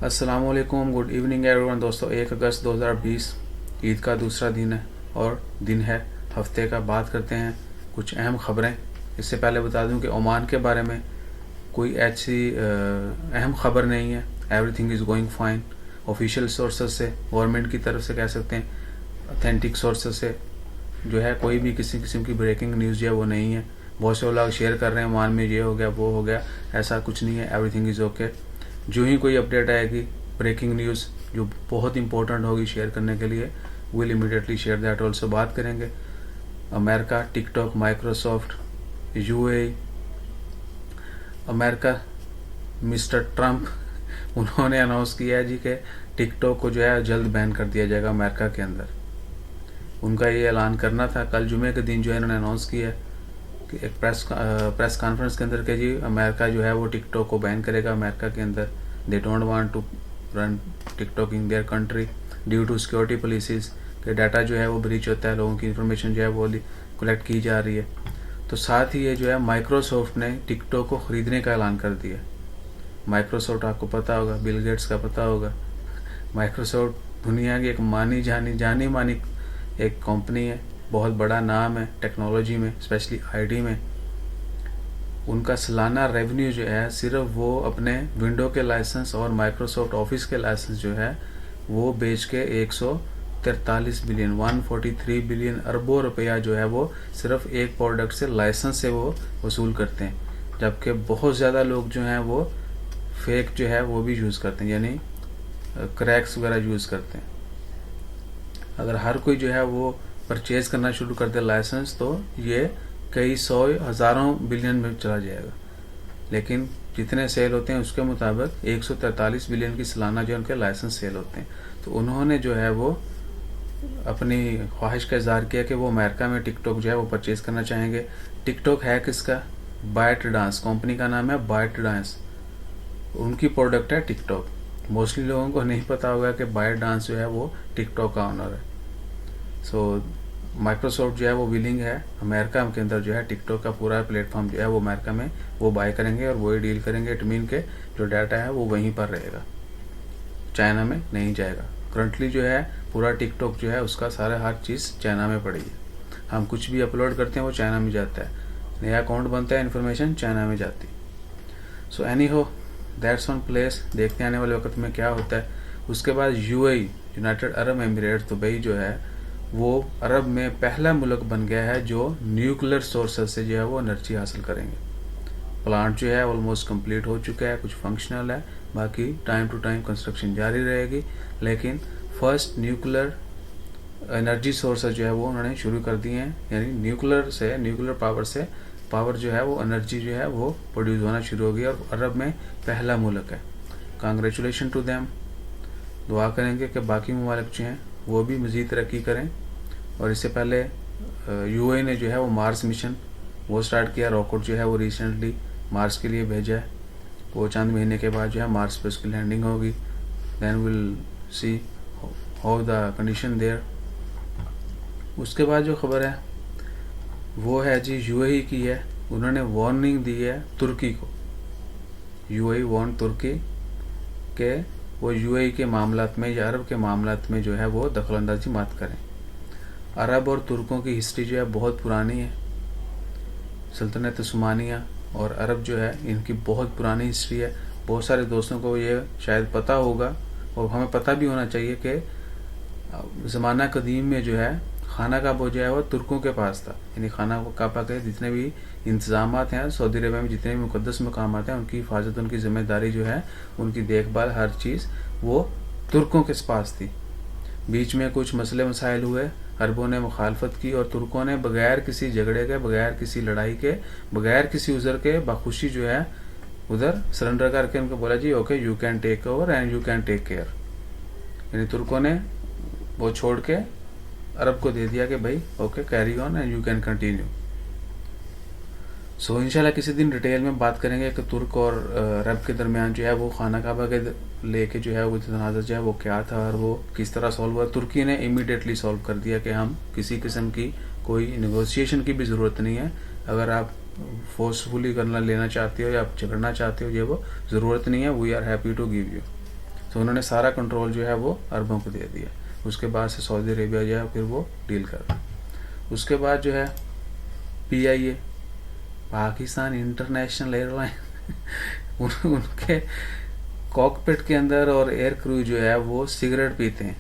अस्सलाम वालेकुम, good evening everyone. दोस्तों 1 अगस्त 2020 ईद का दूसरा दिन है और दिन है हफ्ते का। बात करते हैं कुछ अहम खबरें। इससे पहले बता दूं कि ओमान के बारे में कोई ऐसी अहम खबर नहीं है। Everything is going fine. Official sources से, गवर्नमेंट की तरफ से कह सकते हैं, ऑथेंटिक सोर्सेज से जो है कोई भी किसी किस्म की ब्रेकिंग न्यूज़ जो है वो नहीं है। बहुत से लोग शेयर कर रहे हैं ओमान में ये हो गया वो हो गया, ऐसा कुछ नहीं है। Everything is okay. जो ही कोई अपडेट आएगी, ब्रेकिंग न्यूज़ जो बहुत इंपॉर्टेंट होगी शेयर करने के लिए, will immediately share that also. बात करेंगे America, TikTok, Microsoft, UAE. America, mister Trump उन्होंने अनाउंस किया है जी कि टिकटॉक को जो है जल्द बैन कर दिया जाएगा अमेरिका के अंदर। उनका ये ऐलान करना था। कल जुमे के दिन जो है इन्होंने अनाउंस किया कि एक प्रेस कॉन्फ्रेंस के अंदर कि जी अमेरिका जो है वो टिकटॉक को बैन करेगा अमेरिका के अंदर। They don't want to run TikTok in their country due to security policies के डाटा जो है वो ब्रीच होता है, लोगों की इन्फॉर्मेशन जो है वो कलेक्ट की जा रही है। तो साथ ही ये जो है माइक्रोसॉफ्ट ने टिकटॉक को ख़रीदने का ऐलान कर दिया। माइक्रोसॉफ्ट आपको पता होगा, बिल गेट्स का पता होगा। माइक्रोसॉफ्ट दुनिया की एक जानी मानी एक कंपनी है, बहुत बड़ा नाम है टेक्नोलॉजी में, स्पेशली आईटी में। उनका सालाना रेवेन्यू जो है सिर्फ वो अपने विंडो के लाइसेंस और माइक्रोसॉफ्ट ऑफिस के लाइसेंस जो है वो बेच के 143 बिलियन 143 बिलियन अरबों रुपया जो है वो सिर्फ एक प्रोडक्ट से, लाइसेंस से वो वसूल करते हैं। जबकि बहुत ज़्यादा लोग जो हैं वो फेक जो है वो भी यूज़ करते हैं, यानी क्रैक्स वगैरह यूज़ करते हैं। अगर हर कोई जो है वो परचेज करना शुरू कर दे लाइसेंस, तो ये कई सौ हज़ारों बिलियन में चला जाएगा। लेकिन जितने सेल होते हैं उसके मुताबिक 143 बिलियन की सालाना जो उनके लाइसेंस सेल होते हैं। तो उन्होंने जो है वो अपनी ख्वाहिश का इजहार किया कि वो अमेरिका में टिकटॉक जो है वो परचेज करना चाहेंगे। टिकटॉक है किसका? बाइट डांस कंपनी का नाम है, बाइट डांस। उनकी प्रोडक्ट है टिकटॉक। मोस्टली लोगों को नहीं पता होगा कि बाइट डांस जो है वो टिकटॉक का ऑनर है। सो माइक्रोसॉफ्ट जो है वो विलिंग है अमेरिका के अंदर जो है टिकटॉक का पूरा प्लेटफॉर्म जो है वो अमेरिका में वो बाय करेंगे और वही डील करेंगे। इट मीन के जो डाटा है वो वहीं पर रहेगा, चाइना में नहीं जाएगा। करंटली जो है पूरा टिकटॉक जो है उसका सारा हर चीज़ चाइना में पड़ी है। हम कुछ भी अपलोड करते हैं वो चाइना में जाता है, नया अकाउंट बनता है, इन्फॉर्मेशन चाइना में जाती है। सो एनी हो दैट्स ऑन प्लेस। देखते हैं आने वाले वक्त में क्या होता है। उसके बाद UAE, United Arab Emirates, Dubai जो है वो अरब में पहला मुल्क बन गया है जो न्यूक्लियर सोर्सेज से जो है वो एनर्जी हासिल करेंगे। प्लांट जो है ऑलमोस्ट कंप्लीट हो चुका है, कुछ फंक्शनल है, बाकी टाइम टू टाइम कंस्ट्रक्शन जारी रहेगी। लेकिन फर्स्ट न्यूक्लियर एनर्जी सोर्सेज जो है वो उन्होंने शुरू कर दिए हैं, यानी न्यूक्लियर पावर से पावर जो है वो एनर्जी जो है वो प्रोड्यूस होना शुरू हो गई और अरब में पहला मुल्क है। Congratulation to them. दुआ करेंगे कि बाकी ममालिक जो हैं वो भी मज़ीद तरक्की करें। और इससे पहले यूएई ने जो है वो मार्स मिशन वो स्टार्ट किया। रॉकेट जो है वो रिसेंटली मार्स के लिए भेजा है। वो चंद महीने के बाद जो है मार्स पे उसकी लैंडिंग होगी। Then will see how the condition there. उसके बाद जो खबर है वो है जी यूएई की है। उन्होंने वार्निंग दी है तुर्की को। यूएई वार्न तुर्की के वो यूएई के मामलात में या अरब के मामलात में जो है वो दखलंदाजी मत करें। अरब और तुर्कों की हिस्ट्री जो है बहुत पुरानी है। सल्तनत उस्मानिया और अरब जो है इनकी बहुत पुरानी हिस्ट्री है। बहुत सारे दोस्तों को ये शायद पता होगा और हमें पता भी होना चाहिए कि ज़माना कदीम में जो है खाना काबा जो है वो तुर्कों के पास था। यानी खाना काबा के जितने भी इंतज़ामात हैं सऊदी अरब में, जितने भी मुक़द्दस मकामात हैं, उनकी हिफाजत, उनकी ज़िम्मेदारी जो है, उनकी देखभाल, हर चीज़ वो तुर्कों के पास थी। बीच में कुछ मसले मसाइल हुए, अरबों ने मुखालफत की और तुर्कों ने बगैर किसी झगड़े के, बगैर किसी लड़ाई के, बगैर किसी उज़र के बखुशी जो है उधर सरेंडर करके उनको बोला जी okay you can take over and you can take care. यानी तुर्कों ने वो छोड़ के अरब को दे दिया कि भाई okay carry on and you can continue. So इंशाल्लाह किसी दिन डिटेल में बात करेंगे कि तुर्क और अरब के दरमियान जो है वो खाना काबा के लेके जो है वो तनाज़ा जो है वो क्या था और वो किस तरह सॉल्व हुआ। तुर्की ने इमीडिएटली सॉल्व कर दिया कि हम किसी किस्म की कोई नेगोशिएशन की भी ज़रूरत नहीं है। अगर आप फोर्सफुली करना लेना चाहते हो या आप झगड़ना चाहते हो, ये वो ज़रूरत नहीं है। We are happy to give you. تو انہوں نے سارا کنٹرول جو ہے وہ عربوں کو دے دیا. اس کے بعد سے سعودی عربیہ جو ہے پھر وہ ڈیل کر رہا. اس کے بعد جو ہے PIA Pakistan international airline ان کے کاکپٹ کے اندر اور ایئر کرو جو ہے وہ سگریٹ پیتے ہیں,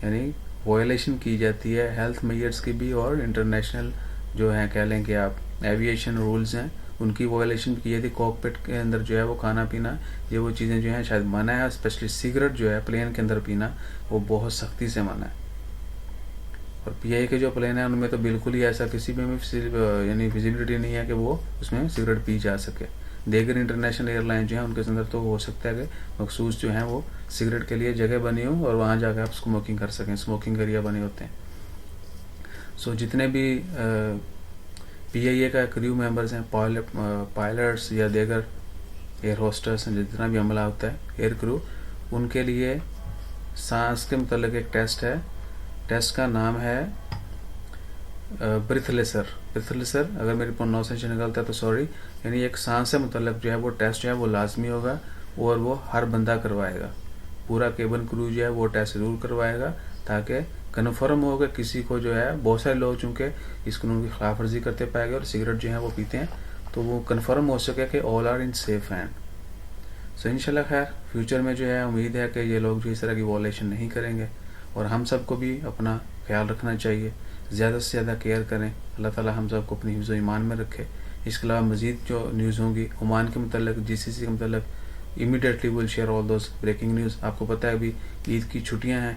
یعنی وائلیشن کی جاتی ہے ہیلتھ میئرس کی بھی, اور انٹرنیشنل جو ہیں کہہ لیں کہ آپ ایویشن رولز ہیں ان کی وائلیشن کی جاتی ہے. کاکپٹ کے اندر جو ہے وہ کھانا پینا یہ وہ چیزیں جو ہیں شاید منع ہے, اسپیشلی سگریٹ جو ہے پلین کے اندر پینا وہ بہت سختی سے منع ہے. اور PIA کے جو پلین ہیں ان میں تو بالکل ہی ایسا کسی بھی یعنی ویزیبلٹی نہیں ہے کہ وہ اس میں سگریٹ پی جا سکے. دیگر انٹرنیشنل ایئر لائن جو ہیں ان کے اندر تو ہو سکتا ہے کہ مخصوص جو ہیں وہ سگریٹ کے لیے جگہ بنی ہو اور وہاں جا کے آپ اسموکنگ کر سکیں, اسموکنگ ایریا بنے ہوتے ہیں. سو جتنے بھی PIA کا کریو ممبرز ہیں, پائلٹس یا دیگر ایئر ہوسٹرس ہیں, جتنا بھی عملہ ہوتا ہے ایئر کرو, ان کے لیے سانس کے متعلق ایک ٹیسٹ ہے. ٹیسٹ کا نام ہے بریتھلیسر. اگر میری پروناؤنسیشن نکلتا ہے تو سوری. یعنی ایک سانس سے متعلق جو ہے وہ ٹیسٹ جو ہے وہ لازمی ہوگا اور وہ ہر بندہ کروائے گا. پورا کیبن کرو جو ہے وہ ٹیسٹ ضرور کروائے گا تاکہ کنفرم ہو کہ کسی کو جو ہے, بہت سارے لوگ چونکہ اس قانون کی خلاف ورزی کرتے پائے گئے اور سگریٹ جو ہے وہ پیتے ہیں, تو وہ کنفرم ہو سکے کہ آل آر ان سیف ہینڈ. سو انشاءاللہ خیر فیوچر میں جو ہے امید ہے کہ یہ لوگ جو اس طرح کی وائلیشن نہیں کریں گے, اور ہم سب کو بھی اپنا خیال رکھنا چاہیے, زیادہ سے زیادہ کیئر کریں. اللہ تعالی ہم سب کو اپنی حفظ و ایمان میں رکھے. اس کے علاوہ مزید جو نیوز ہوں گی عمان کے متعلق, GCC کے متعلق, immediately will share all those breaking news. آپ کو پتہ ہے ابھی عید کی چھٹیاں ہیں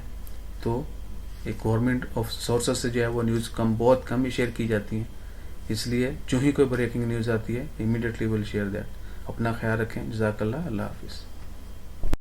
تو ایک گورنمنٹ آف سورسز سے جو ہے وہ نیوز بہت کم ہی شیئر کی جاتی ہیں, اس لیے جو ہی کوئی بریکنگ نیوز آتی ہے امیڈیٹلی ول شیئر دیٹ. اپنا خیال رکھیں. جزاک اللہ. اللہ حافظ.